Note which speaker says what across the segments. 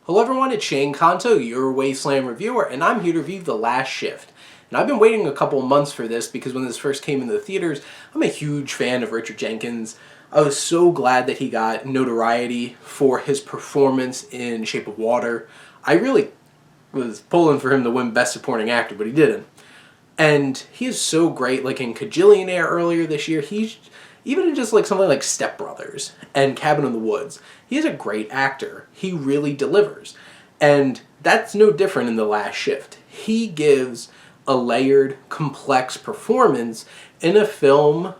Speaker 1: Hello everyone, it's Shane Kanto, your Wasteland reviewer, and I'm here to review The Last Shift. And I've been waiting a couple months for this because when this first came into the theaters, I'm a huge fan of Richard Jenkins. I was so glad that he got notoriety for his performance in Shape of Water. I really was pulling for him to win Best Supporting Actor, but he didn't. And he is so great, like in Kajillionaire earlier this year. He's even in just like something like Step Brothers and Cabin in the Woods. He is a great actor. He really delivers. And that's no different in The Last Shift. He gives a layered, complex performance in a film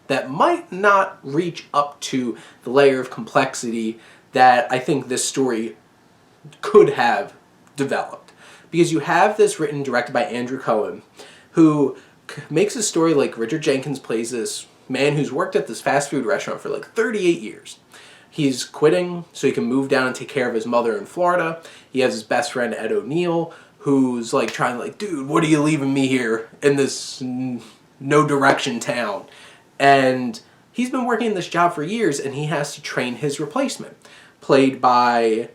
Speaker 1: that might not reach up to the layer of complexity that I think this story could have developed. Because you have this written and directed by Andrew Cohen, who makes a story like Richard Jenkins plays this man who's worked at this fast food restaurant for like 38 years. He's quitting so he can move down and take care of his mother in Florida. He has his best friend Ed O'Neill, who's like trying to like, dude, what are you leaving me here in this no direction town? And he's been working in this job for years, and he has to train his replacement, played by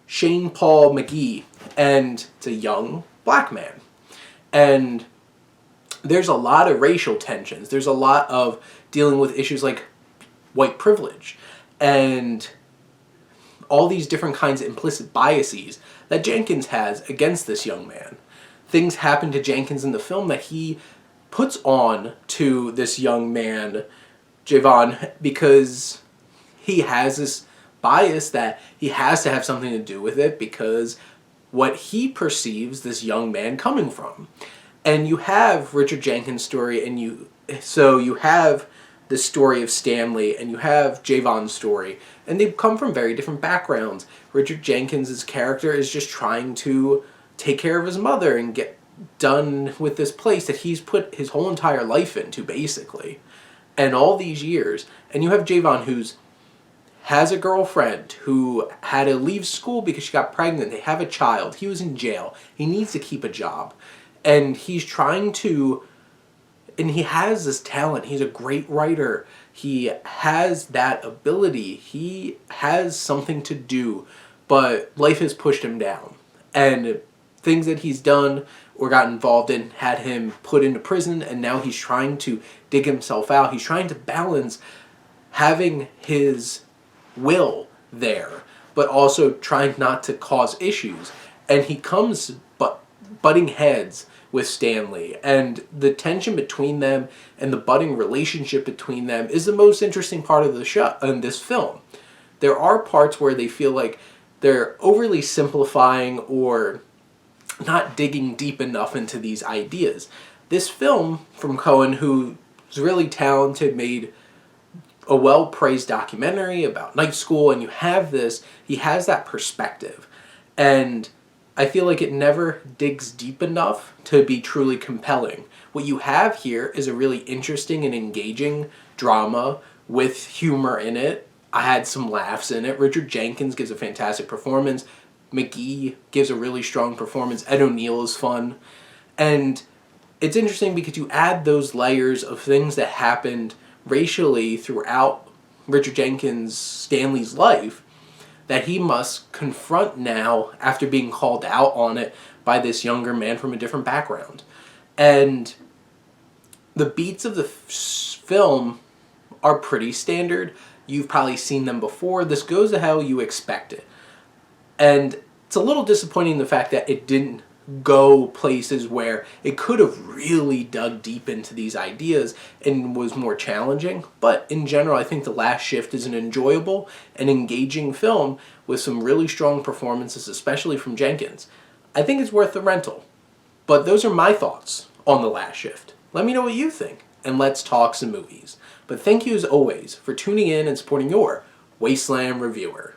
Speaker 1: Shane Paul McGee, and it's a young black man. And there's a lot of racial tensions. There's a lot of dealing with issues like white privilege and all these different kinds of implicit biases that Jenkins has against this young man. Things happen to Jenkins in the film that he puts on to this young man, Javon, because he has this bias that he has to have something to do with it because what he perceives this young man coming from. And you have Richard Jenkins' story, and you have the story of Stanley, and you have Javon's story, and they come from very different backgrounds. Richard Jenkins' character is just trying to take care of his mother and get done with this place that he's put his whole entire life into, basically, and all these years. And you have Javon, who's has a girlfriend who had to leave school because she got pregnant. They have a child. He was in jail. He needs to keep a job. And he's trying to, and he has this talent. He's a great writer. He has that ability. He has something to do, but life has pushed him down. And things that he's done or got involved in had him put into prison, and now he's trying to dig himself out. He's trying to balance having his will there, but also trying not to cause issues. And he comes butting heads with Stanley, and the tension between them and the budding relationship between them is the most interesting part of the show in this film. There are parts where they feel like they're overly simplifying or not digging deep enough into these ideas. This film from Cohen, who's really talented, made a well-praised documentary about night school, and he has that perspective. And I feel like it never digs deep enough to be truly compelling. What you have here is a really interesting and engaging drama with humor in it. I had some laughs in it. Richard Jenkins gives a fantastic performance. McGee gives a really strong performance. Ed O'Neill is fun. And it's interesting because you add those layers of things that happened racially throughout Richard Jenkins' Stanley's life that he must confront now after being called out on it by this younger man from a different background. And the beats of the film are pretty standard. You've probably seen them before. This goes to how you expect it. And it's a little disappointing the fact that it didn't go places where it could have really dug deep into these ideas and was more challenging. But in general, I think The Last Shift is an enjoyable and engaging film with some really strong performances, especially from Jenkins. I think it's worth the rental. But those are my thoughts on The Last Shift. Let me know what you think, and let's talk some movies. But thank you as always for tuning in and supporting your Wasteland reviewer.